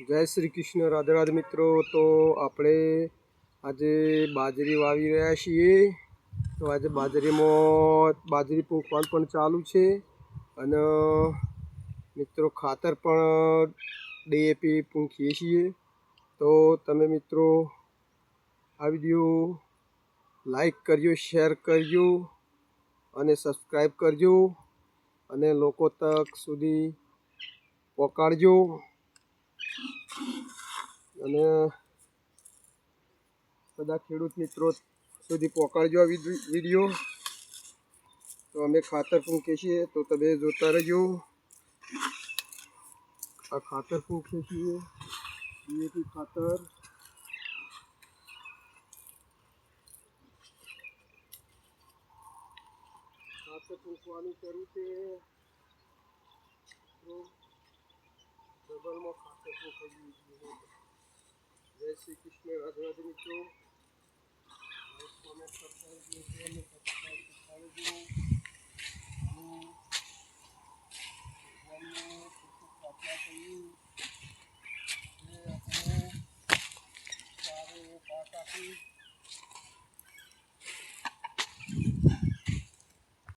જય શ્રી કૃષ્ણ, રાધે રાધે મિત્રો। તો આપણે આજે બાજરી વાવી રહ્યા છીએ। તો આજે બાજરીમાં બાજરી પૂંખવાનું પણ ચાલુ છે અને મિત્રો ખાતર પણ DAP પૂંખીએ છીએ। તો તમે મિત્રો આ વિડીયો લાઈક કરજો, શેર કરજો અને સબસ્ક્રાઈબ કરજો અને લોકો તક સુધી પહોંચાડજો અને બધા ખેડૂત મિત્રો સુધી પહોંચાડજો આ વિડીયો। તો અમે ખાતર પૂંખીએ છીએ, તો તમે જોતા રહેજો। આ ખાતર પૂંખીએ છીએ, DAP ખાતર। ખાતર પૂંખવાની શરૂ છે, તો ડબલમાં ખાતર પૂંખાઈ ગયું છે। જય શ્રી કૃષ્ણ, રાધે રાધે મિત્રો। કોમેન્ટ કરતા રહેજો, સબસ્ક્રાઈબ કરતા રહેજો અને પ્રાર્થના કરીએ કે આપણે સારો પાક આપી